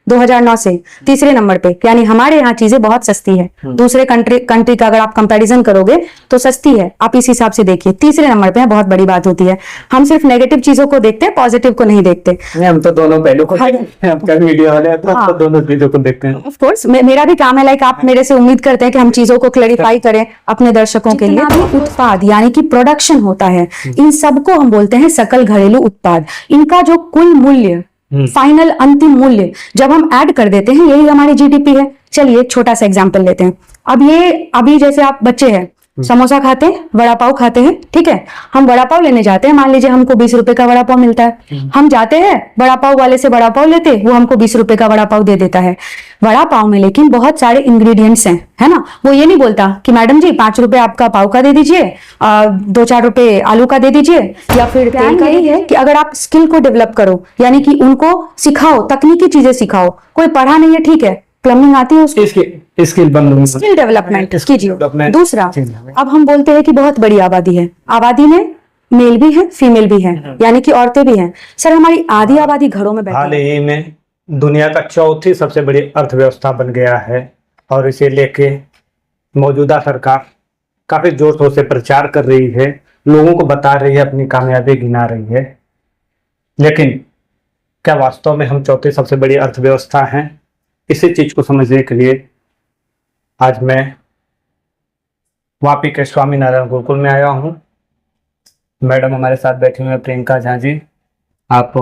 2009 से तीसरे नंबर पे, यानी हमारे यहाँ चीजें बहुत सस्ती है। दूसरे कंट्री का अगर आप कंपैरिजन करोगे तो सस्ती है, आप इस हिसाब से देखिए। तीसरे नंबर पे है, बहुत बड़ी बात होती है। हम सिर्फ नेगेटिव चीजों को देखते हैं, पॉजिटिव को नहीं देखते। हम तो दोनों पहलू को मीडिया वाले तो दोनों चीजों को देखते हैं। ऑफ कोर्स मेरा भी काम है, लाइक आप मेरे से उम्मीद करते हैं कि हम चीजों को क्लैरिफाई करें अपने दर्शकों के लिए। तो उत्पाद यानी कि प्रोडक्शन होता है, इन सबको हम बोलते हैं सकल घरेलू उत्पाद। इनका जो कुल मूल्य, फाइनल अंतिम मूल्य जब हम ऐड कर देते हैं, यही हमारी जीडीपी है। चलिए एक छोटा सा एग्जांपल लेते हैं। अभी जैसे आप बच्चे हैं, समोसा खाते हैं, वड़ा पाव खाते हैं, ठीक है। हम वड़ा पाव लेने जाते हैं, मान लीजिए हमको 20 रुपए का वड़ा पाव मिलता है। हम जाते हैं वड़ा पाव वाले से वड़ा पाव लेते, वो हमको 20 रुपए का वड़ा पाव दे देता है। वड़ा पाव में लेकिन बहुत सारे इंग्रेडिएंट्स हैं, है ना। वो ये नहीं बोलता कि मैडम जी 5 रुपए आपका पाव का दे दीजिए, 2-4 रुपए आलू का दे दीजिए, या फिर यही है कि अगर आप स्किल को डेवलप करो, यानी कि उनको सिखाओ, तकनीकी चीजें सिखाओ। कोई पढ़ा नहीं है, ठीक है, प्लम्बिंग आती है उसको, स्किल डेवलपमेंट कीजिए। दूसरा, अब हम बोलते हैं कि बहुत बड़ी आबादी है, आबादी में मेल भी है, फीमेल भी है, यानी कि औरतें भी हैं। सर हमारी आधी आबादी घरों में बैठी है। हाल ही में दुनिया का चौथी सबसे बड़ी अर्थव्यवस्था बन गया है, और इसे लेके मौजूदा सरकार काफी जोर शोर से प्रचार कर रही है, लोगों को बता रही है, अपनी कामयाबी गिना रही है। लेकिन क्या वास्तव में हम चौथी सबसे बड़ी अर्थव्यवस्था हैं? इसी चीज को समझने के लिए आज मैं वापी के स्वामीनारायण गुरुकुल में आया हूँ। मैडम हमारे साथ बैठी हुई है, प्रियंका झा जी। आप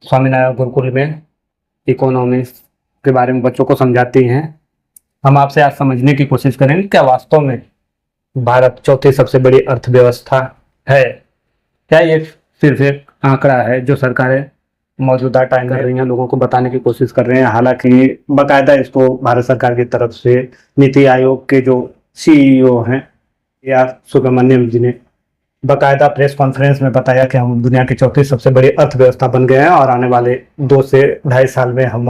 स्वामीनारायण गुरुकुल में इकोनॉमिक्स के बारे में बच्चों को समझाती हैं। हम आपसे आज समझने की कोशिश करेंगे क्या वास्तव में भारत चौथी सबसे बड़ी अर्थव्यवस्था है, क्या ये सिर्फ एक आंकड़ा है जो सरकारें मौजूदा टाइम कर रही हैं, लोगों को बताने की कोशिश कर रहे हैं। हालांकि बाकायदा इसको भारत सरकार की तरफ से नीति आयोग के जो सीईओ हैं या सुब्रमण्यम जी ने बाकायदा प्रेस कॉन्फ्रेंस में बताया कि हम दुनिया की चौथी सबसे बड़ी अर्थव्यवस्था बन गए हैं, और आने वाले 2 से 2.5 साल में हम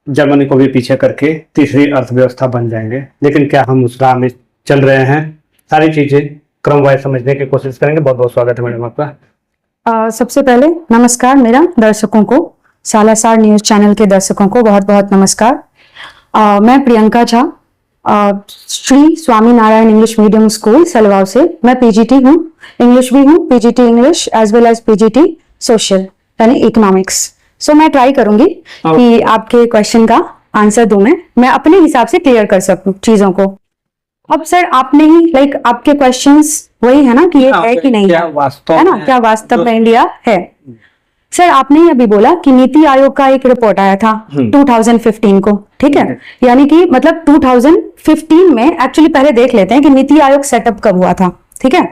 जर्मनी को भी पीछे करके तीसरी अर्थव्यवस्था बन जाएंगे। लेकिन क्या हम उस राह में चल रहे हैं? सारी चीजें क्रमवार समझने की कोशिश करेंगे। बहुत बहुत स्वागत है मैडम आपका। सबसे पहले नमस्कार मेरा दर्शकों को, सालासर न्यूज चैनल के दर्शकों को बहुत बहुत नमस्कार। मैं Priyanka Jha, Shri Swaminarayan English medium school Salvav से मैं पीजीटी हूँ, इंग्लिश भी हूँ, PGT English as well as PGT social यानी इकोनॉमिक्स। सो मैं ट्राई करूंगी कि आपके क्वेश्चन का आंसर दूं, मैं अपने हिसाब से क्लियर कर सकूं चीजों को। अब सर आपने ही लाइक आपके क्वेश्चंस वही है ना कि ये है कि नहीं है ना, क्या वास्तव में इंडिया है। सर आपने ही अभी बोला कि नीति आयोग का एक रिपोर्ट आया था 2015 को, ठीक है, यानी कि मतलब 2015 में एक्चुअली पहले देख लेते हैं कि नीति आयोग सेटअप कब हुआ था, ठीक है।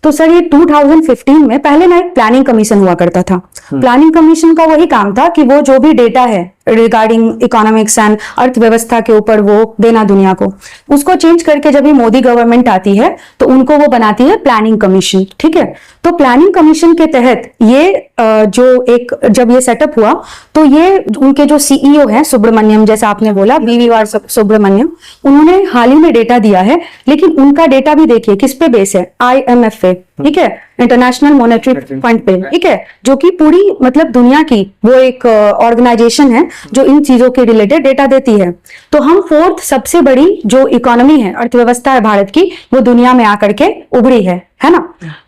तो सर ये 2015 में पहले ना एक प्लानिंग कमीशन हुआ करता था। प्लानिंग कमीशन का वही काम था कि वो जो भी डेटा है रिगार्डिंग इकोनॉमिक्स एंड अर्थव्यवस्था के ऊपर वो देना दुनिया को, उसको चेंज करके जब भी मोदी गवर्नमेंट आती है तो उनको वो बनाती है प्लानिंग कमीशन, ठीक है। तो प्लानिंग कमीशन के तहत ये जब ये सेटअप हुआ तो ये उनके जो सीईओ हैं सुब्रमण्यम, जैसा आपने बोला वीवीआर सुब्रमण्यम, उन्होंने हाल ही में डेटा दिया है। लेकिन उनका डेटा भी देखिए किस पे बेस है, IMF पे, ठीक है, इंटरनेशनल मॉनेटरी फंड पे, ठीक है, जो कि पूरी मतलब दुनिया की वो एक ऑर्गेनाइजेशन है जो इन चीजों के रिलेटेड डेटा देती है। तो हम 4th सबसे बड़ी जो इकोनॉमी है, अर्थव्यवस्था है भारत की, वो दुनिया में आकर के उभरी है ना।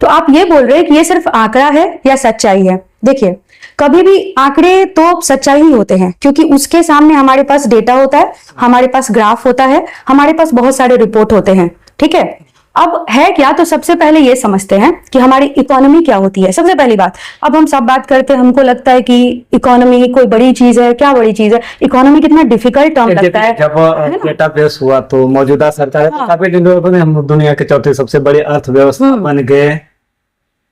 तो आप ये बोल रहे हैं कि ये सिर्फ आंकड़ा है या सच्चाई है? देखिए कभी भी आंकड़े तो सच्चाई ही होते हैं, क्योंकि उसके सामने हमारे पास डेटा होता है, हमारे पास ग्राफ होता है, हमारे पास बहुत सारे रिपोर्ट होते हैं, ठीक है। अब है क्या, तो सबसे पहले ये समझते हैं कि हमारी इकोनॉमी क्या होती है। सबसे पहली बात, अब हम सब बात करते हैं, हमको लगता है कि इकोनॉमी कोई बड़ी चीज है, क्या बड़ी चीज है, इकोनॉमी कितना डिफिकल्ट टर्म लगता है। जब डेटा बेस हुआ तो मौजूदा सरकार काफी दिनों में हम दुनिया के चौथी सबसे बड़ी अर्थव्यवस्था बन गए।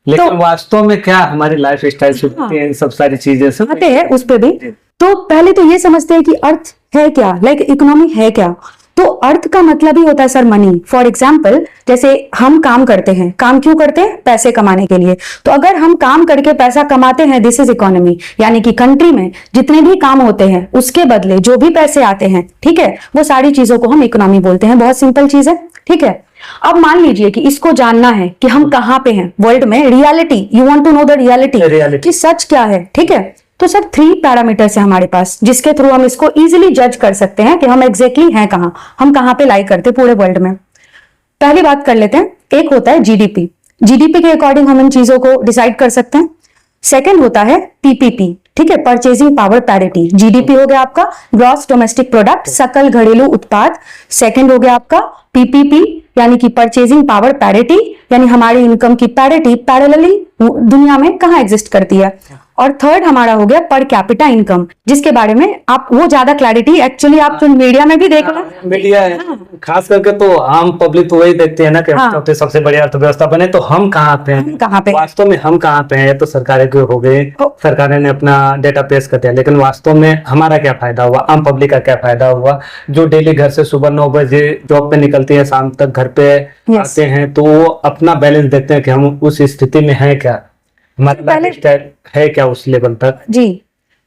लेकिन तो वास्तव में क्या हमारी लाइफ स्टाइल से सब सारी चीजें आते हैं उस पे भी। तो पहले तो ये समझते हैं कि अर्थ है क्या, लाइक इकोनॉमी है क्या। तो अर्थ का मतलब ही होता है सर मनी। फॉर एग्जाम्पल जैसे हम काम करते हैं, काम क्यों करते हैं? पैसे कमाने के लिए। तो अगर हम काम करके पैसा कमाते हैं, दिस इज इकोनॉमी, यानी कि कंट्री में जितने भी काम होते हैं उसके बदले जो भी पैसे आते हैं, ठीक है, वो सारी चीजों को हम इकोनॉमी बोलते हैं। बहुत सिंपल चीज है, ठीक है। अब मान लीजिए कि इसको जानना है कि हम कहाँ पे हैं वर्ल्ड में, reality, you want to know the reality कि सच क्या है, ठीक है। तो सर 3 पैरामीटर्स है हमारे पास जिसके थ्रू हम इसको इजीली जज कर सकते हैं कि हम एग्जैक्टली हैं कहाँ, हम कहाँ पे लाई करते पूरे वर्ल्ड में। पहली बात कर लेते हैं, एक होता है जीडीपी। जीडीपी के अकॉर्डिंग हम इन चीजों को डिसाइड कर सकते हैं। सेकंड होता है पीपीपी, ठीक है, परचेजिंग पावर पैरिटी। जीडीपी हो गया आपका ग्रॉस डोमेस्टिक प्रोडक्ट, सकल घरेलू उत्पाद। सेकंड हो गया आपका पीपीपी यानी कि परचेजिंग पावर पैरिटी, यानी हमारी इनकम की पैरिटी पैरेलली दुनिया में कहाँ एग्जिस्ट करती है। और थर्ड हमारा हो गया पर कैपिटा इनकम, जिसके बारे में आप वो ज्यादा क्लैरिटी एक्चुअली आप जो मीडिया में भी देख रहे हैं, मीडिया है खास करके तो आम पब्लिक तो वही देखते हैं ना कि चौथे सबसे बड़ी अर्थव्यवस्था बने, तो हम कहाँ पे हैं, कहाँ पे वास्तव में हम कहाँ पे हैं। तो सरकारें के हो गए, सरकारें ने अपना डेटा पेश कर दिया, लेकिन वास्तव में हमारा क्या फायदा हुआ, आम पब्लिक का क्या फायदा हुआ। जो डेली घर से सुबह 9 बजे जॉब पे निकलते हैं, शाम तक घर पे आते हैं, तो वो अपना बैलेंस देखते हैं कि हम उस स्थिति में हैं क्या, हमारा लाइफस्टाइल है क्या उस लेवल तक जी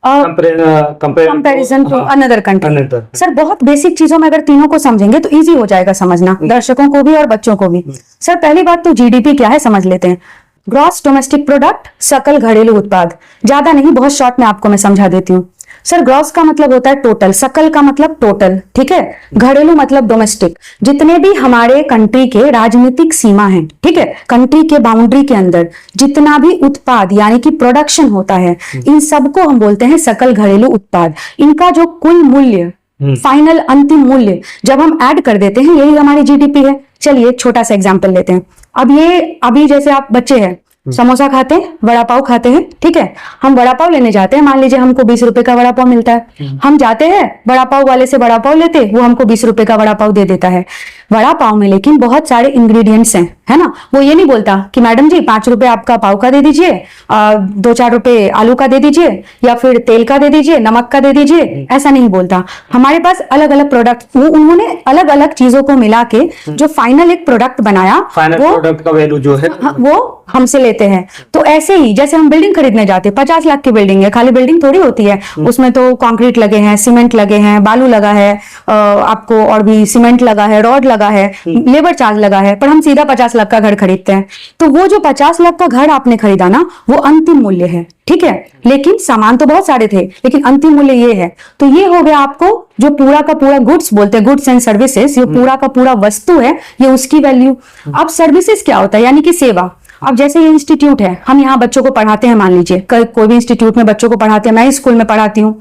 comparison to another country. Sir बहुत बेसिक चीजों में अगर तीनों को समझेंगे तो इजी हो जाएगा समझना, दर्शकों को भी और बच्चों को भी। सर पहली बात तो जीडीपी क्या है समझ लेते हैं। ग्रॉस डोमेस्टिक प्रोडक्ट, सकल घरेलू उत्पाद। ज्यादा नहीं, बहुत शॉर्ट में आपको मैं समझा देती हूँ। सर ग्रॉस का मतलब होता है टोटल, सकल का मतलब टोटल, ठीक है, घरेलू मतलब डोमेस्टिक। जितने भी हमारे कंट्री के राजनीतिक सीमा है, ठीक है, कंट्री के बाउंड्री के अंदर जितना भी उत्पाद यानी कि प्रोडक्शन होता है, इन सबको हम बोलते हैं सकल घरेलू उत्पाद। इनका जो कुल मूल्य, फाइनल अंतिम मूल्य जब हम ऐड कर देते हैं, यही हमारी जीडीपी है। चलिए एक छोटा सा एग्जांपल लेते हैं। अब ये अभी जैसे आप बच्चे हैं, समोसा खाते हैं, वड़ा पाव खाते हैं, ठीक है, हम वड़ा पाव लेने जाते हैं, मान लीजिए हमको 20 रुपए का वड़ा पाव मिलता है, हम जाते हैं वड़ा पाव वाले से वड़ा पाव लेते, वो हमको 20 रुपए का वड़ा पाव दे देता है। वड़ा पाव में लेकिन बहुत सारे इंग्रेडिएंट्स हैं, है ना। वो ये नहीं बोलता कि मैडम जी 5 रुपए आपका पाव का दे दीजिए, 2-4 रुपए आलू का दे दीजिए, या फिर तेल का दे दीजिए, नमक का दे दीजिए, ऐसा नहीं बोलता। हमारे पास अलग अलग प्रोडक्ट, वो उन्होंने अलग अलग चीजों को मिला के जो फाइनल एक प्रोडक्ट बनाया, फाइनल प्रोडक्ट का वैल्यू जो है वो हमसे लेते हैं। तो ऐसे ही जैसे हम बिल्डिंग खरीदने जाते हैं, 50 लाख की बिल्डिंग है, खाली बिल्डिंग थोड़ी होती है, उसमें तो कंक्रीट लगे हैं, सीमेंट लगे हैं, बालू लगा है, आपको और भी सीमेंट लगा है, रॉड लगा है, लेबर चार्ज लगा है, पर हम सीधा 50 लाख का घर खरीदते हैं। तो वो जो 50 लाख का घर आपने खरीदा ना, वो अंतिम मूल्य है, ठीक है, लेकिन सामान तो बहुत सारे थे, लेकिन अंतिम मूल्य ये है। तो ये हो गया आपको जो पूरा का पूरा गुड्स बोलते हैं, गुड्स एंड सर्विसेज, ये पूरा का पूरा वस्तु है, ये उसकी वैल्यू। अब सर्विसेज क्या होता है, यानी कि सेवा। अब जैसे ये इंस्टीट्यूट है, हम यहाँ बच्चों को पढ़ाते हैं, मान लीजिए कोई भी इंस्टीट्यूट में बच्चों को पढ़ाते हैं, मैं स्कूल में पढ़ाती हूँ,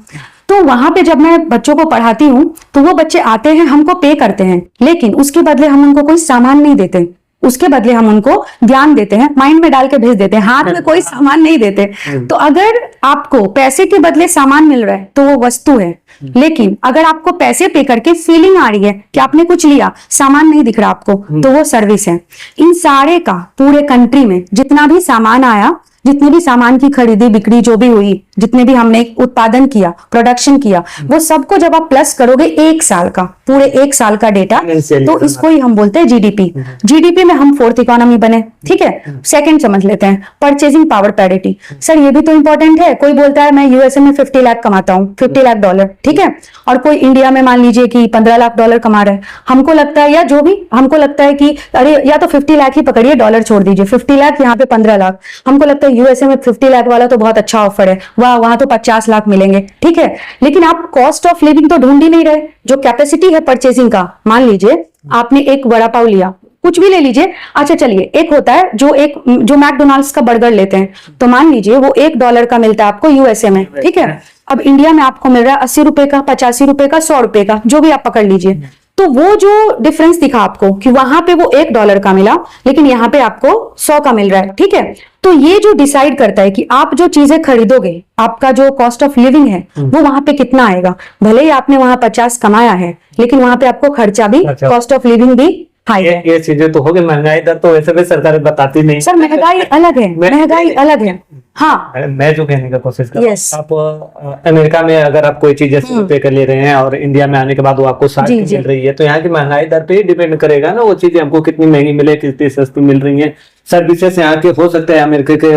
तो वहां पे जब मैं बच्चों को पढ़ाती हूँ तो वो बच्चे आते हैं, हमको पे करते हैं, लेकिन उसके बदले हम उनको कोई सामान नहीं देते, उसके बदले हम उनको ज्ञान देते हैं, माइंड में डाल के भेज देते हैं, हाथ में कोई सामान नहीं देते। तो अगर आपको पैसे के बदले सामान मिल रहा है तो वो वस्तु है, लेकिन अगर आपको पैसे पे करके फीलिंग आ रही है कि आपने कुछ लिया, सामान नहीं दिख रहा आपको, तो वो सर्विस है। इन सारे का पूरे कंट्री में जितना भी सामान आया, जितने भी सामान की खरीदी बिक्री जो भी हुई, जितने भी हमने उत्पादन किया, प्रोडक्शन किया, वो सबको जब आप प्लस करोगे 1 साल का, पूरे 1 साल का डेटा, तो इसको ही हम बोलते हैं जीडीपी। जीडीपी में हम 4th इकोनॉमी बने, ठीक है। सेकंड समझ लेते हैं, परचेजिंग पावर पैरिटी। सर ये भी तो इंपॉर्टेंट है। कोई बोलता है मैं यूएसए में 50 लाख कमाता हूँ, $50 लाख, ठीक है, और कोई इंडिया में मान लीजिए कि $15 लाख कमा रहा है। हमको लगता है, या जो भी हमको लगता है कि अरे या तो 50 लाख ही पकड़िए, डॉलर छोड़ दीजिए, 50 लाख यहाँ पे 15 लाख, हमको लगता है यूएसए में 50 लाख वाला तो बहुत अच्छा ऑफर है, वाह वहां तो 50 लाख मिलेंगे, ठीक है। लेकिन आप कॉस्ट ऑफ लिविंग तो ढूंढ ही नहीं रहे। जो कैपेसिटी है परचेसिंग का, मान लीजिए आपने एक वड़ा पाव लिया, कुछ भी ले लीजिए, अच्छा चलिए, एक होता है जो मैकडोनाल्ड्स का बर्गर लेते हैं, तो मान लीजिए वो $1 का मिलता है आपको यूएसए में, ठीक है। अब इंडिया में आपको मिल रहा है 80 रुपए का, 85 रुपए का, 100 रुपए का, जो भी आप पकड़ लीजिए। तो वो जो डिफरेंस दिखा आपको कि वहां पे वो $1 का मिला, लेकिन यहाँ पे आपको 100 का मिल रहा है, ठीक है। तो ये जो डिसाइड करता है कि आप जो चीजें खरीदोगे, आपका जो कॉस्ट ऑफ लिविंग है वो वहां पे कितना आएगा। भले ही आपने वहां 50 कमाया है, लेकिन वहां पे आपको खर्चा भी, कॉस्ट ऑफ लिविंग भी हाई है। ये चीजें तो हो गई। महंगाई दर तो वैसे भी सरकार बताती नहीं। सर महंगाई अलग है, महंगाई अलग है। हाँ, मैं जो कहने का कोशिश कर रहा हूं, आप अमेरिका में अगर आप कोई चीज 80 रुपए का ले रहे हैं और इंडिया में आने के बाद वो आपको 60 की मिल रही है, तो यहाँ की महंगाई दर पे ही डिपेंड करेगा ना, वो चीजें हमको कितनी महंगी मिले, कितनी सस्ती मिल रही है। सर्विसेज यहाँ के हो सकते हैं अमेरिका के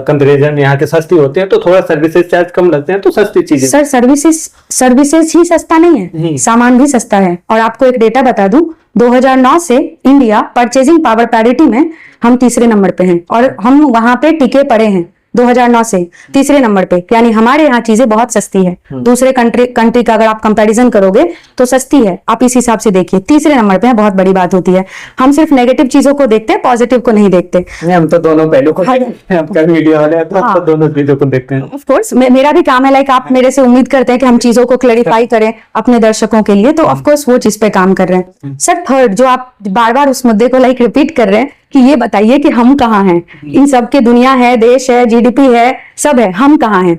कंपेरिजन यहाँ के सस्ती होती है, तो थोड़ा सर्विसेज चार्ज कम लगते हैं, तो सस्ती चीजें। सर सर्विसेज ही सस्ता नहीं है, सामान भी सस्ता है। और आपको एक डेटा बता दूं, 2009 से इंडिया परचेजिंग पावर पैरिटी में हम 3रे नंबर पे हैं, और हम वहां पे टिके पड़े हैं, 2009 से तीसरे नंबर पे, यानी हमारे यहाँ चीजें बहुत सस्ती है। दूसरे कंट्री का अगर आप कंपैरिजन करोगे तो सस्ती है, आप इस हिसाब से देखिए। तीसरे नंबर पे है, बहुत बड़ी बात होती है। हम सिर्फ नेगेटिव चीजों को देखते हैं, पॉजिटिव को नहीं देखते। हम तो दोनों पहलू को देखते हैं, आपका मीडिया वाले हैं, तो हम तो दोनों चीजों को देखते हैं। ऑफ कोर्स मेरा भी काम है, लाइक आप मेरे से उम्मीद करते हैं कि हम चीजों को क्लैरिफाई करें अपने दर्शकों के लिए, तो ऑफ कोर्स वो चीज पे काम कर रहे हैं। सर थर्ड, जो आप बार बार उस मुद्दे को लाइक रिपीट कर रहे हैं कि ये बताइए कि हम कहाँ हैं, इन सब के दुनिया है, देश है, जीडीपी है, सब है, हम कहाँ हैं।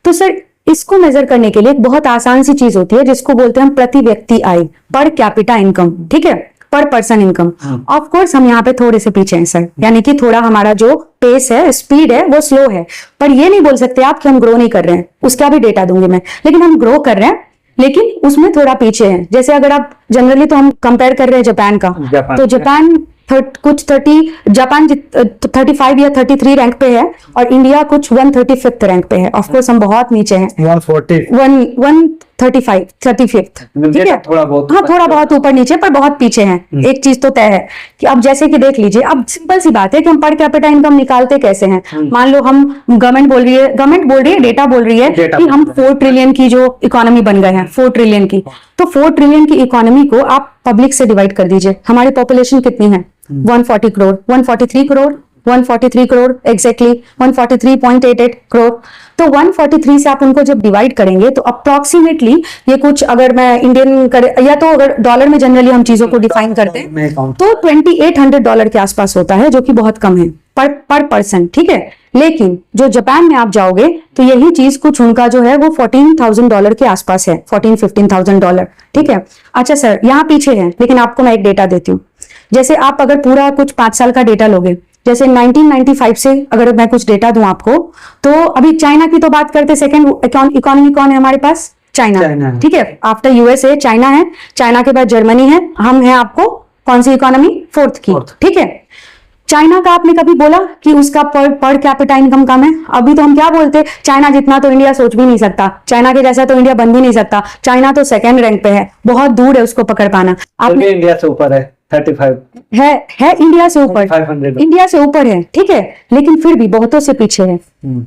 तो सर इसको मेजर करने के लिए एक बहुत आसान सी चीज होती है जिसको बोलते हैं हम प्रति व्यक्ति आय, पर कैपिटा इनकम, ठीक है, पर पर्सन इनकम। ऑफ कोर्स हम यहाँ पे थोड़े से पीछे हैं सर, यानी कि थोड़ा हमारा जो पेस है, स्पीड है, वो स्लो है। पर ये नहीं बोल सकते आप कि हम ग्रो नहीं कर रहे हैं, उसका भी डेटा दूंगी मैं, लेकिन हम ग्रो कर रहे हैं, लेकिन उसमें थोड़ा पीछे है। जैसे अगर आप जनरली तो हम कंपेयर कर रहे हैं जापान का, तो जापान कुछ 35 या 33 रैंक पे है और इंडिया कुछ 135th रैंक पे है। ऑफकोर्स हम बहुत नीचे हैं, 135 ठीक है, थोड़ा बहुत, हाँ थोड़ा बहुत ऊपर नीचे, पर बहुत पीछे हैं। एक चीज तो तय है कि अब जैसे कि देख लीजिए, अब सिंपल सी बात है कि हम पर कैपिटा इनकम निकालते कैसे हैं। मान लो हम गवर्नमेंट बोल रही है, डेटा बोल रही है कि हम 4 ट्रिलियन की जो इकोनॉमी बन गए हैं, 4 ट्रिलियन की, तो 4 ट्रिलियन की इकोनॉमी को आप पब्लिक से डिवाइड कर दीजिए। हमारी पॉपुलेशन कितनी है? 140 करोड़, 143 करोड़, 143 करोड़ एग्जैक्टली, 143.88 करोड़। तो 143 से आप उनको जब डिवाइड करेंगे तो अप्रोक्सीमेटली ये कुछ, अगर मैं इंडियन या तो अगर डॉलर में जनरली हम चीजों को डिफाइन करते हैं तो $2800 के आसपास होता है, जो कि बहुत कम है पर पर्सन, ठीक है। लेकिन जो जापान में आप जाओगे तो यही चीज कुछ उनका जो है वो $14,000 के आसपास है, $14,000-15,000, ठीक है। अच्छा सर, यहाँ पीछे है, लेकिन आपको मैं एक डेटा देती हूँ। जैसे आप अगर पूरा कुछ 5 साल का डेटा लोगे, जैसे 1995 से अगर मैं कुछ डेटा दूं आपको, तो अभी चाइना की तो बात करते, सेकेंड इकोनॉमी कौन है हमारे पास? चाइना, ठीक है। आफ्टर यूएसए चाइना है, चाइना के बाद जर्मनी है, हम हैं आपको कौन सी इकोनॉमी? 4th की, ठीक है। चाइना का आपने कभी बोला कि उसका पर कैपिटा इनकम कम है? अभी तो हम क्या बोलते, चाइना जितना तो इंडिया सोच भी नहीं सकता, चाइना के जैसा तो इंडिया बन भी नहीं सकता, चाइना तो 2nd रैंक पे है, बहुत दूर है उसको पकड़ पाना। आपने इंडिया से ऊपर है, 35 है इंडिया से ऊपर, 500 इंडिया से ऊपर है, ठीक है, लेकिन फिर भी बहुतों से पीछे है।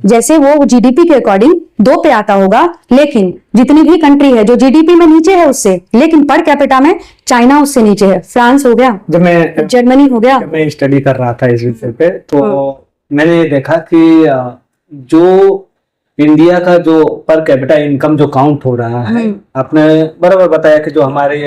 जैसे वो जीडीपी के अकॉर्डिंग 2 पे आता होगा, लेकिन जितनी भी कंट्री है जो जीडीपी में नीचे है उससे, लेकिन पर कैपिटा में चाइना उससे नीचे है। फ्रांस हो गया, जर्मनी हो गया। मैं स्टडी कर रहा था इस विषय पे, तो मैंने देखा कि जो इंडिया का जो पर कैपिटा इनकम जो काउंट हो रहा है, आपने बराबर बताया कि जो हमारे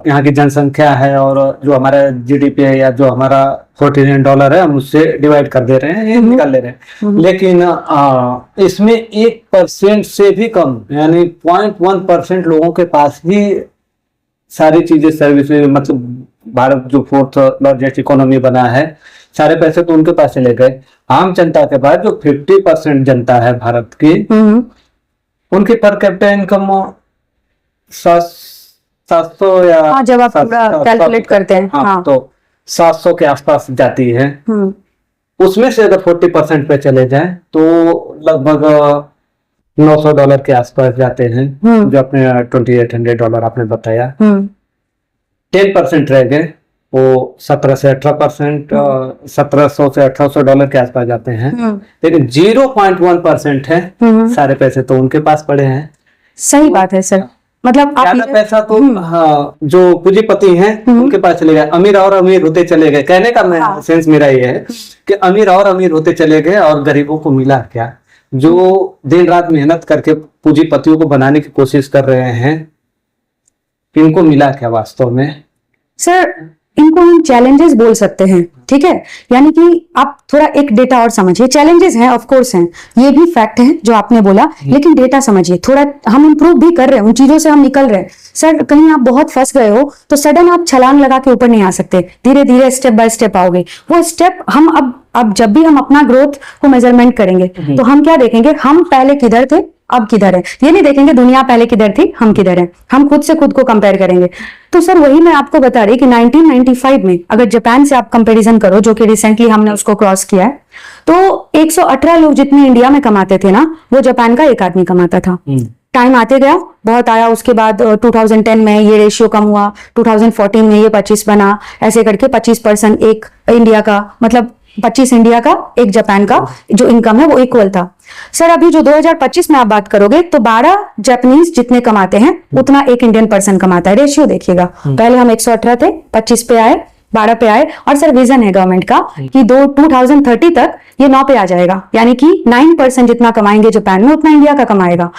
यहाँ की जनसंख्या है और जो हमारा जीडीपी है या जो हमारा $4 ट्रिलियन है, हम उससे डिवाइड कर दे रहे हैं, निकाल ले रहे हैं। लेकिन इसमें 1% से भी कम, यानी 0.1% लोगों के पास ही सारी चीजें, सर्विसेज, मतलब भारत जो 4th लार्जेस्ट इकोनॉमी बना है, सारे पैसे तो उनके पास चले गए। आम जनता के पास जो 50% जनता है भारत की, उनकी पर कैपिटा इनकम 700 या, हाँ, जब आप कैलकुलेट करते हैं, हाँ, तो 700 के आसपास जाती है। उसमें से अगर 40% पे चले जाए तो लगभग $900 के आसपास जाते हैं, जो अपने $2,800 आपने बताया। 10% रह गए, वो 17 से 18%, $1,700 से $1,800 के आसपास जाते हैं। लेकिन 0.1% है, सारे पैसे तो उनके पास पड़े हैं। सही बात है सर, मतलब ज्यादा पैसा तो हाँ, जो पूंजीपति हैं उनके पास चले गए, अमीर और अमीर होते चले गए। कहने का सेंस मेरा ये है कि अमीर और अमीर होते चले गए और गरीबों को मिला क्या? जो दिन रात मेहनत करके पूंजीपतियों को बनाने की कोशिश कर रहे हैं, इनको मिला क्या वास्तव में? सर इनको हम चैलेंजेस बोल सकते हैं, ठीक है। यानी कि आप थोड़ा एक डेटा और समझिए, चैलेंजेस हैं, ऑफ कोर्स हैं, ये भी फैक्ट है जो आपने बोला, लेकिन डेटा समझिए थोड़ा। हम इंप्रूव भी कर रहे हैं, उन चीजों से हम निकल रहे हैं। सर कहीं आप बहुत फंस गए हो तो सडन आप छलांग लगा के ऊपर नहीं आ सकते, धीरे धीरे स्टेप बाय स्टेप आओगे। वो स्टेप हम अब जब भी हम अपना ग्रोथ को मेजरमेंट करेंगे तो हम क्या देखेंगे, हम पहले किधर थे, अब किधर है। ये नहीं देखेंगे दुनिया पहले किधर थी, हम किधर हैं। हम खुद से खुद को कंपेयर करेंगे। तो सर वही मैं आपको बता रही कि 1995 में अगर जापान से आप कंपैरिजन करो, जो कि रिसेंटली हमने उसको क्रॉस किया है, तो 118 लोग जितने इंडिया में कमाते थे ना, वो जापान का एक आदमी कमाता था। टाइम आते गया, बहुत आया, उसके बाद 2010 में ये रेशियो कम हुआ, 2014 में ये 25 बना, ऐसे करके 25% एक इंडिया का, मतलब 25 इंडिया का, 1 जापान का जो इनकम है वो इक्वल था। सर अभी जो 2025 में आप बात करोगे तो 12 जापानीज जितने कमाते हैं उतना एक इंडियन पर्सन कमाता है। रेशियो देखिएगा, पहले हम 118 थे, 25 पे आए, 12 पे आए, और सर विजन है गवर्नमेंट का कि 2030 तक ये 9 पे आ जाएगा, यानी कि 9% जितना कमाएंगे जापान में उतना इंडिया का कमाएगा।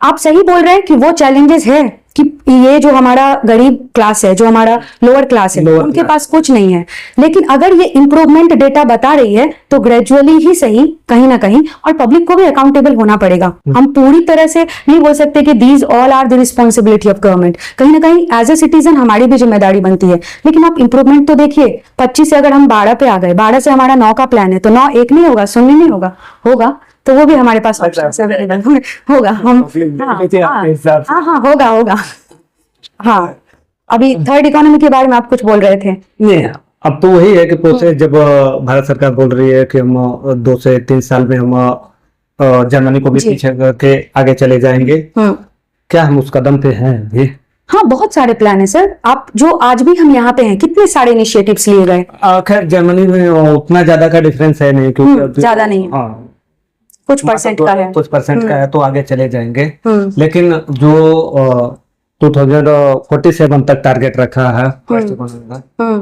आप सही बोल रहे हैं कि वो चैलेंजेस है कि ये जो हमारा गरीब क्लास है, जो हमारा लोअर क्लास है, उनके पास कुछ नहीं है, लेकिन अगर ये इंप्रूवमेंट डेटा बता रही है तो ग्रेजुअली ही सही कहीं ना कहीं, और पब्लिक को भी अकाउंटेबल होना पड़ेगा। हम पूरी तरह से नहीं बोल सकते कि these all are the responsibility of government, कहीं ना कहीं एज ए सिटीजन हमारी भी जिम्मेदारी बनती है। लेकिन आप इंप्रूवमेंट तो देखिए, 25 से अगर हम 12 पे आ गए, 12 से हमारा 9 का प्लान है, तो 9 एक नहीं होगा, 0 नहीं होगा, होगा तो वो भी हमारे पास अवेलेबल होगा। हम हाँ होगा होगा। हाँ, अभी थर्ड इकोनॉमी के बारे में आप कुछ बोल रहे थे। नहीं, अब तो वही है कि प्रोसेस जब भारत सरकार बोल रही है कि हम 2 से 3 साल में हम जर्मनी को भी पीछे करके आगे चले जाएंगे, क्या हम उस कदम पे हैं ये? हाँ, बहुत सारे प्लान है सर। आप जो आज भी हम यहाँ पे हैं, कितने सारे इनिशिएटिव्स लिए गए। खैर जर्मनी में उतना ज्यादा का डिफरेंस है नहीं, क्योंकि ज्यादा नहीं है, हाँ कुछ परसेंट का है, कुछ परसेंट का है, तो आगे चले जाएंगे। लेकिन जो 2047 तक टारगेट रखा है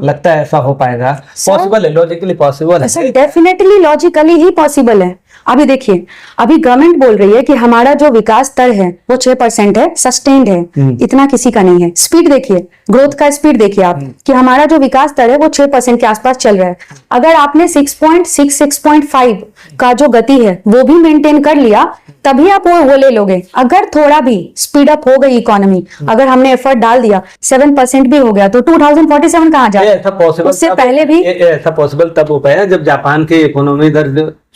लगता है ऐसा हो पाएगा? पॉसिबल है, लॉजिकली पॉसिबल है सर, डेफिनेटली लॉजिकली ही पॉसिबल है। अभी देखिए, अभी गवर्नमेंट बोल रही है कि हमारा जो विकास दर है वो 6% है, सस्टेन्ड है, इतना किसी का नहीं है। स्पीड देखिए, ग्रोथ का स्पीड देखिए आप, कि हमारा जो विकास दर है वो 6% के आसपास चल रहा है। अगर आपने 6.6, 6.5 का जो गति है वो भी मेंटेन कर लिया, तभी आप वो ले लोगे। अगर थोड़ा भी स्पीड अप हो गई इकोनॉमी, अगर हमने एफर्ट डाल दिया, 7% भी हो गया, तो 2047 कहाँ जाए? ऐसा पॉसिबल, उससे पहले भी ऐसा पॉसिबल तब हो पाया जब जापान की इकोनॉमी दर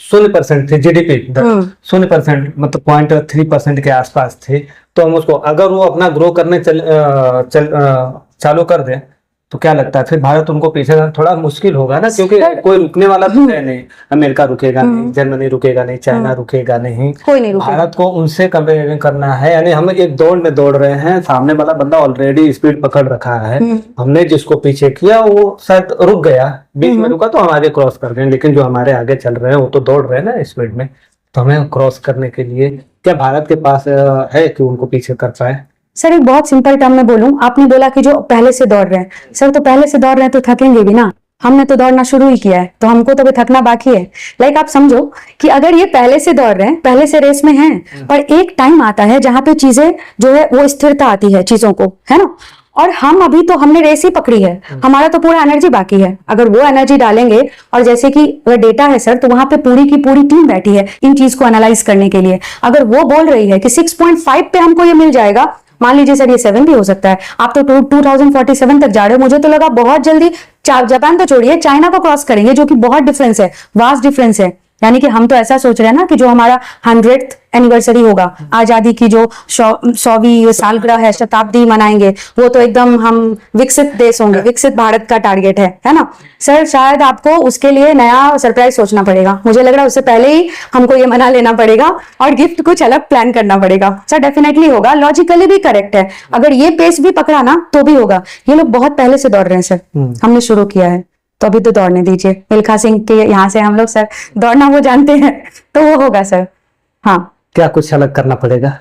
0% थी, जीडीपी दर 0%, मतलब 0.3% के आसपास थी। तो हम उसको, अगर वो अपना ग्रो करने चालू कर दे, तो क्या लगता है फिर भारत उनको पीछे थोड़ा मुश्किल होगा ना, क्योंकि कोई रुकने वाला तो है नहीं। अमेरिका रुकेगा नहीं, जर्मनी रुकेगा नहीं, चाइना रुकेगा नहीं, कोई नहीं रुकेगा। भारत को उनसे कंपेयर करना है, यानी हम एक दौड़ में दौड़ रहे हैं, सामने वाला बंदा ऑलरेडी स्पीड पकड़ रखा है। हमने जिसको पीछे किया वो शायद रुक गया, बीच में रुका तो हम आगे क्रॉस कर गए, लेकिन जो हमारे आगे चल रहे हैं वो तो दौड़ रहे हैं ना स्पीड में। तो हमें क्रॉस करने के लिए क्या भारत के पास है कि उनको पीछे कर पाए? सर एक बहुत सिंपल टर्म में बोलूं, आपने बोला कि जो पहले से दौड़ रहे हैं, सर तो पहले से दौड़ रहे हैं तो थकेंगे भी ना। हमने तो दौड़ना शुरू ही किया है, तो हमको तो भी थकना बाकी है। लाइक आप समझो कि अगर ये पहले से दौड़ रहे हैं, पहले से रेस में हैं, पर एक टाइम आता है जहां पे चीजें जो है वो स्थिरता आती है चीजों को, है ना। और हम अभी तो हमने रेस ही पकड़ी है, हमारा तो पूरा एनर्जी बाकी है। अगर वो एनर्जी डालेंगे, और जैसे कि अगर डेटा है सर, तो वहां पे पूरी की पूरी टीम बैठी है इन चीज को एनालाइज करने के लिए। अगर वो बोल रही है कि 6.5 पे हमको ये मिल जाएगा, मान लीजिए सर ये 7 भी हो सकता है, आप तो 2047 तक जा रहे हो, मुझे तो लगा बहुत जल्दी जापान तो छोड़िए, चाइना को क्रॉस करेंगे, जो कि बहुत डिफरेंस है, वास्ट डिफरेंस है। यानी कि हम तो ऐसा सोच रहे हैं ना कि जो हमारा 100th एनिवर्सरी होगा, आजादी की जो 100वीं सालगिरह है, शताब्दी मनाएंगे, वो तो एकदम हम विकसित देश होंगे, विकसित भारत का टारगेट है ना सर। शायद आपको उसके लिए नया सरप्राइज सोचना पड़ेगा, मुझे लग रहा है उससे पहले ही हमको ये मना लेना पड़ेगा और गिफ्ट कुछ अलग प्लान करना पड़ेगा। सर डेफिनेटली होगा, लॉजिकली भी करेक्ट है, अगर ये पेस भी पकड़ा ना तो भी होगा। ये लोग बहुत पहले से दौड़ रहे हैं सर, हमने शुरू किया है, तो अभी तो दौड़ने दीजिए। मिल्खा सिंह के यहाँ से हम लोग सर दौड़ना वो जानते हैं, तो वो होगा सर। हाँ, क्या कुछ अलग करना पड़ेगा?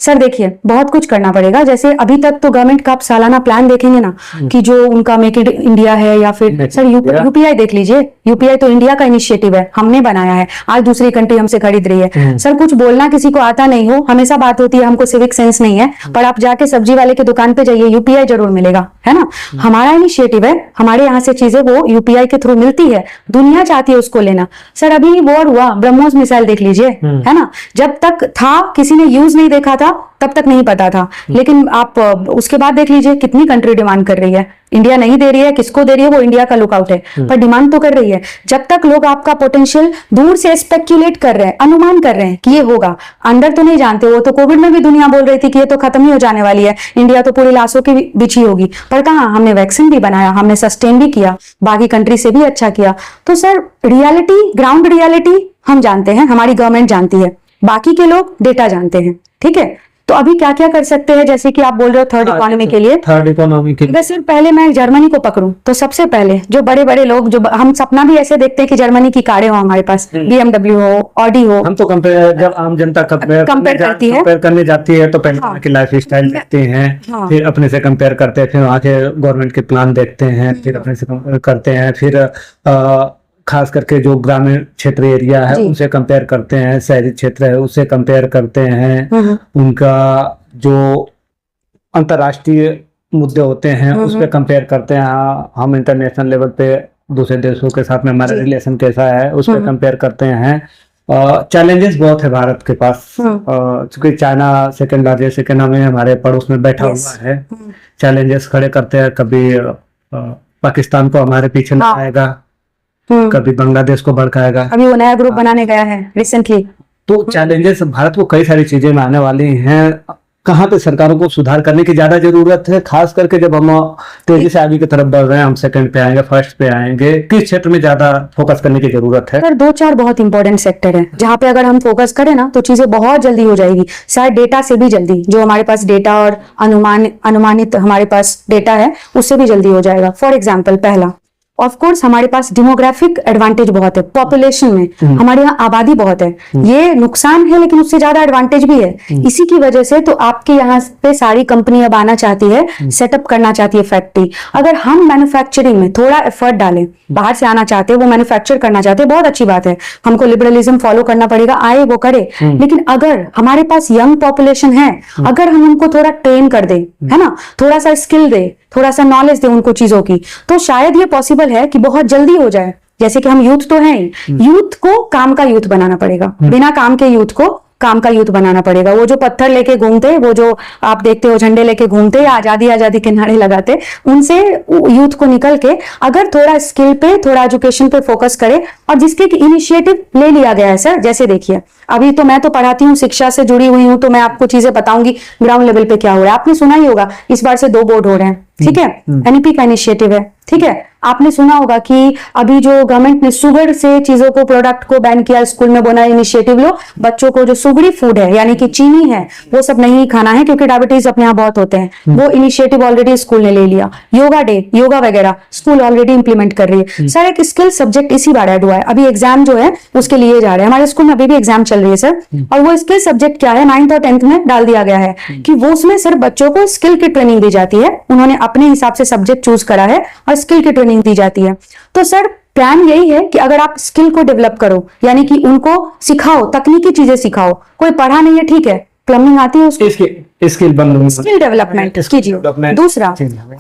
सर देखिए, बहुत कुछ करना पड़ेगा। जैसे अभी तक तो गवर्नमेंट का आप सालाना प्लान देखेंगे ना, कि जो उनका मेक इन इंडिया है, या फिर सर यूपीआई देख लीजिए। यूपीआई तो इंडिया का इनिशिएटिव है, हमने बनाया है, आज दूसरी कंट्री हमसे खरीद रही है। सर कुछ बोलना किसी को आता नहीं हो, हमेशा बात होती है हमको सिविक सेंस नहीं है, पर आप जाके सब्जी वाले की दुकान पे जाइए, यूपीआई जरूर मिलेगा, है ना। हमारा इनिशिएटिव है, हमारे यहाँ से चीजें वो यूपीआई के थ्रू मिलती है, दुनिया चाहती है उसको लेना। सर अभी वॉर हुआ, ब्रह्मोस मिसाइल देख लीजिए, है ना। जब तक था किसी ने यूज नहीं देखा था, तब तक नहीं पता था, लेकिन आप उसके बाद देख लीजिए कितनी कंट्री डिमांड कर रही है। इंडिया नहीं दे रही है, किसको दे रही है वो इंडिया का लुकआउट है, पर डिमांड तो कर रही है। जब तक लोग आपका पोटेंशियल दूर से स्पेक्यूलेट कर रहे हैं, अनुमान कर रहे हैं कि ये होगा, अंदर तो नहीं जानते। वो तो कोविड में भी दुनिया बोल रही थी कि ये तो खत्म ही हो जाने वाली है, इंडिया तो पूरी लाशों की बिछी होगी, पर कहाँ, हमने वैक्सीन भी बनाया, हमने सस्टेन भी किया, बाकी कंट्री से भी अच्छा किया। तो सर रियलिटी, ग्राउंड रियलिटी हम जानते हैं, हमारी गवर्नमेंट जानती है, बाकी के लोग डेटा जानते हैं, ठीक है। तो अभी क्या क्या कर सकते हैं, जैसे कि आप बोल रहे हो थर्ड इकोनॉमी के लिए। थर्ड इकोनॉमी के अगर सिर्फ पहले मैं जर्मनी को पकड़ूं तो सबसे पहले जो बड़े बड़े लोग, जो हम सपना भी ऐसे देखते हैं कि जर्मनी की कारें हो हमारे पास, BMW हो, ऑडी हो। हम तो कंपेयर, जब आम जनता कंपेयर करती है, कंपेयर करने जाती है तो पहले हाँ। वहाँ की लाइफ स्टाइल देखते हैं, हाँ। फिर अपने से कंपेयर करते हैं, फिर वहाँ के गवर्नमेंट के प्लान देखते हैं, फिर अपने से compare करते हैं, फिर खास करके जो ग्रामीण क्षेत्र एरिया है जी। उनसे कंपेयर करते हैं, शहरी क्षेत्र है उससे कंपेयर करते हैं, उनका जो अंतर्राष्ट्रीय मुद्दे होते हैं उस पर कंपेयर करते हैं। हम इंटरनेशनल लेवल पे दूसरे देशों के साथ में हमारा जी। रिलेशन कैसा है उस पर कंपेयर करते हैं। चैलेंजेस बहुत है भारत के पास, क्योंकि चाइना सेकंड लार्जेस्ट इकोनॉमी हमारे पड़ोस में बैठा हुआ है। चैलेंजेस खड़े करते हैं, कभी पाकिस्तान को हमारे पीछे लगाएगा, कभी बांग्लादेश को भड़काएगा। अभी वो नया ग्रुप बनाने गया है रिसेंटली। तो चैलेंजेस भारत को कई सारी चीजें में आने वाली हैं। कहाँ पे सरकारों को सुधार करने की ज्यादा जरूरत है, खास करके जब हम तेजी से आगे की तरफ बढ़ रहे हैं, हम सेकंड पे आएंगे, फर्स्ट पे आएंगे, किस क्षेत्र में ज्यादा फोकस करने की जरूरत है? सर 2-4 बहुत इंपॉर्टेंट सेक्टर है जहाँ पे अगर हम फोकस करें ना तो चीजें बहुत जल्दी हो जाएगी, शायद डेटा से भी जल्दी। जो हमारे पास डेटा और अनुमानित हमारे पास डेटा है उससे भी जल्दी हो जाएगा। फॉर एग्जाम्पल, पहला ऑफ कोर्स हमारे पास डेमोग्राफिक एडवांटेज बहुत है, पॉपुलेशन में हमारे यहाँ आबादी बहुत है, ये नुकसान है लेकिन उससे ज्यादा एडवांटेज भी है। इसी की वजह से तो आपके यहाँ पे सारी कंपनी अब आना चाहती है, सेटअप करना चाहती है फैक्ट्री। अगर हम मैन्युफैक्चरिंग में थोड़ा एफर्ट डालें, बाहर से आना चाहते हैं, वो मैन्युफैक्चर करना चाहते हैं, बहुत अच्छी बात है, हमको लिबरलिज्म फॉलो करना पड़ेगा, आए वो करे। लेकिन अगर हमारे पास यंग पॉपुलेशन है, अगर हम उनको थोड़ा ट्रेन कर दे, है ना, थोड़ा सा स्किल दे, थोड़ा सा नॉलेज दे उनको चीजों की, तो शायद ये पॉसिबल है कि बहुत जल्दी हो जाए। जैसे कि हम यूथ तो हैं ही, यूथ को काम का यूथ बनाना पड़ेगा, बिना काम के यूथ को काम का यूथ बनाना पड़ेगा। वो जो पत्थर लेके घूमते, वो जो आप देखते हो झंडे लेके घूमते, आजादी आजादी के नारे लगाते, उनसे यूथ को निकल के अगर थोड़ा स्किल पे, थोड़ा एजुकेशन पे फोकस करे, और जिसके इनिशिएटिव ले लिया गया है सर। जैसे देखिए, अभी तो मैं तो पढ़ाती हूँ, शिक्षा से जुड़ी हुई हूँ, तो मैं आपको चीजें बताऊंगी ग्राउंड लेवल पे क्या हो रहा है। आपने सुना ही होगा इस बार से 2 बोर्ड हो रहे हैं, ठीक है, NEP का इनिशिएटिव है, ठीक है। आपने सुना होगा कि अभी जो गवर्नमेंट ने शुगर से चीजों को, प्रोडक्ट को बैन किया, स्कूल में बोला इनिशिएटिव लो, बच्चों को जो सुगरी फूड है यानी कि चीनी है वो सब नहीं खाना है, क्योंकि डायबिटीज अपने यहाँ बहुत होते हैं। वो इनिशिएटिव ऑलरेडी स्कूल ने ले लिया। योगा डे, योगा वगैरह स्कूल ऑलरेडी इंप्लीमेंट कर रही है। सर एक स्किल सब्जेक्ट इसी बार ऐड हुआ है, अभी एग्जाम जो है उसके लिए जा रहे हैं, हमारे स्कूल में अभी भी एग्जाम चल रही है सर। और वो स्किल सब्जेक्ट क्या है, 9th और 10th में डाल दिया गया है कि वो उसमें सर बच्चों को स्किल की ट्रेनिंग दी जाती है। उन्होंने अपने हिसाब से सब्जेक्ट चूज करा है और स्किल की ट्रेनिंग दी जाती है। तो सर प्लान यही है कि अगर आप स्किल को डेवलप करो, यानी कि उनको सिखाओ, तकनीकी चीजें सिखाओ। कोई पढ़ा नहीं है, ठीक है, प्लम्बिंग आती है उसको, स्किल डेवलपमेंट कीजिए। दूसरा,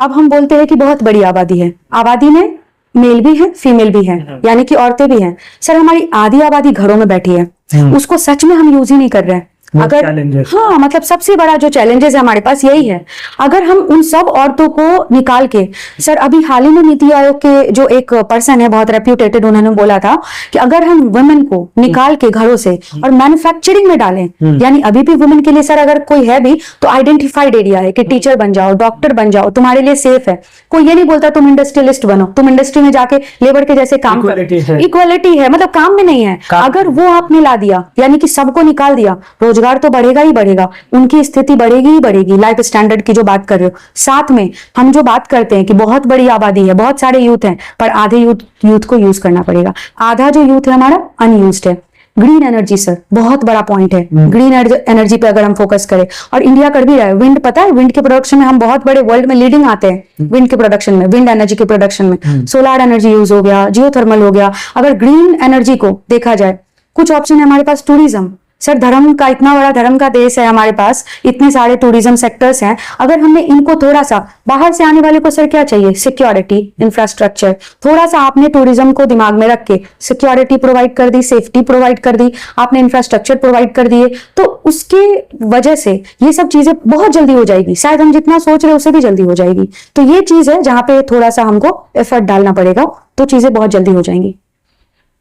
अब हम बोलते हैं कि बहुत बड़ी आबादी है, आबादी में मेल भी है, फीमेल भी है, यानी कि औरतें भी हैं। सर हमारी आधी आबादी घरों में बैठी है, उसको सच में हम यूज ही नहीं कर रहे हैं। अगर हाँ, मतलब सबसे बड़ा जो चैलेंजेस है हमारे पास यही है। अगर हम उन सब औरतों को निकाल के, सर अभी हाल ही में नीति आयोग के जो एक पर्सन है बहुत रेप्यूटेटेड, उन्होंने बोला था कि अगर हम वुमेन को निकाल के घरों से और मैन्युफैक्चरिंग में डालें, यानी अभी भी वुमेन के लिए सर अगर कोई है भी तो आइडेंटिफाइड एरिया है कि टीचर बन जाओ, डॉक्टर बन जाओ, तुम्हारे लिए सेफ है। कोई ये नहीं बोलता तुम इंडस्ट्रियलिस्ट बनो, तुम इंडस्ट्री में जाके लेबर के जैसे काम करो। इक्वालिटी है, मतलब काम में नहीं है। अगर वो आपने ला दिया, यानी कि सबको निकाल दिया, रोजगार तो बढ़ेगा ही बढ़ेगा, उनकी स्थिति बढ़ेगी ही बढ़ेगी, लाइफ स्टैंडर्ड की जो बात कर रहे हो। साथ में हम जो बात करते हैं कि बहुत बड़ी आबादी है, बहुत सारे यूथ हैं, पर आधे यूथ को यूज करना पड़ेगा। आधा जो यूथ है हमारा अनयूज्ड है। ग्रीन एनर्जी सर बहुत बड़ा पॉइंट है। ग्रीन एनर्जी पे अगर हम फोकस करें, और इंडिया कर भी रहा है। विंड, पता है विंड के प्रोडक्शन में हम बहुत बड़े वर्ल्ड में लीडिंग आते हैं। विंड के प्रोडक्शन में, विंड एनर्जी के प्रोडक्शन में सोलर एनर्जी यूज हो गया, जियोथर्मल हो गया। अगर ग्रीन एनर्जी को देखा जाए, कुछ ऑप्शन है हमारे पास। टूरिज्म, सर धर्म का, इतना बड़ा धर्म का देश है हमारे पास, इतने सारे टूरिज्म सेक्टर्स हैं। अगर हमने इनको थोड़ा सा, बाहर से आने वाले को सर क्या चाहिए, सिक्योरिटी, इंफ्रास्ट्रक्चर, थोड़ा सा आपने टूरिज्म को दिमाग में रख के सिक्योरिटी प्रोवाइड कर दी, सेफ्टी प्रोवाइड कर दी, आपने इंफ्रास्ट्रक्चर प्रोवाइड कर दिए, तो उसके वजह से ये सब चीजें बहुत जल्दी हो जाएगी। शायद हम जितना सोच रहे हैं उससे भी जल्दी हो जाएगी। तो ये चीज है जहां पे थोड़ा सा हमको एफर्ट डालना पड़ेगा, तो चीजें बहुत जल्दी हो जाएंगी।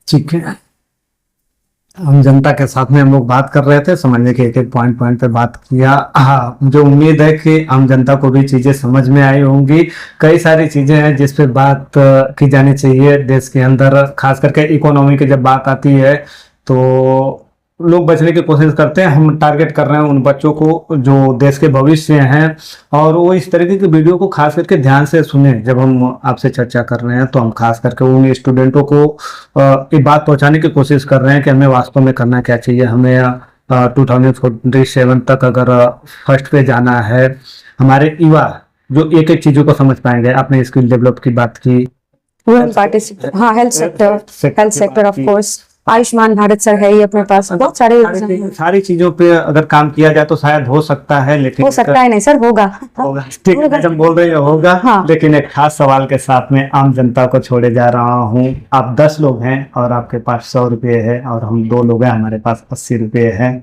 ठीक है, हम जनता के साथ में हम लोग बात कर रहे थे, समझने के एक एक पॉइंट पे बात किया। हाँ, मुझे उम्मीद है कि आम जनता को भी चीजें समझ में आई होंगी। कई सारी चीजें हैं जिस पे बात की जानी चाहिए देश के अंदर, खास करके इकोनॉमी की जब बात आती है तो लोग बचने की कोशिश करते हैं। हम टारगेट कर रहे हैं उन बच्चों को जो देश के भविष्य हैं, और वो इस तरीके की वीडियो को खास करके ध्यान से सुने। जब हम आपसे चर्चा कर रहे हैं तो हम खास करके उन स्टूडेंटों को ये बात पहुंचाने की कोशिश कर रहे हैं कि हमें वास्तव में करना क्या चाहिए। हमें 2047 तक अगर फर्स्ट पे जाना है, हमारे युवा जो एक एक चीजों को समझ पाएंगे। आपने स्किल डेवलप की बात की, वुमेन पार्टिसिपेट, हाँ health sector of course, Ayushman Bharat sir है ही अपने पास, बहुत सारे सारी चीजों पे अगर काम किया जाए तो शायद हो सकता है, लेकिन हो सकता है नहीं सर, होगा। होगा। ठीक है, जब बोल रहे हैं होगा। हाँ। लेकिन एक खास सवाल के साथ में आम जनता को छोड़े जा रहा हूँ। आप 10 लोग हैं और आपके पास 100 रुपये है, और हम 2 लोग हैं, हमारे पास 80 रुपये है।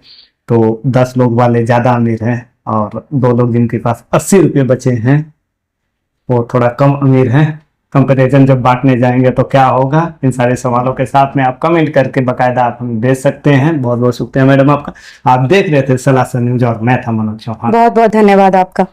तो 10 लोग वाले ज्यादा अमीर हैं, और 2 लोग जिनके पास 80 रुपये बचे हैं वो थोड़ा कम अमीर हैं। कंपैरिजन जब बांटने जाएंगे तो क्या होगा? इन सारे सवालों के साथ में आप कमेंट करके बाकायदा आप हमें भेज सकते हैं। बहुत बहुत शुक्रिया मैडम आपका। आप देख रहे थे सलासर न्यूज और मैं था मनोज चौहान। बहुत बहुत धन्यवाद आपका।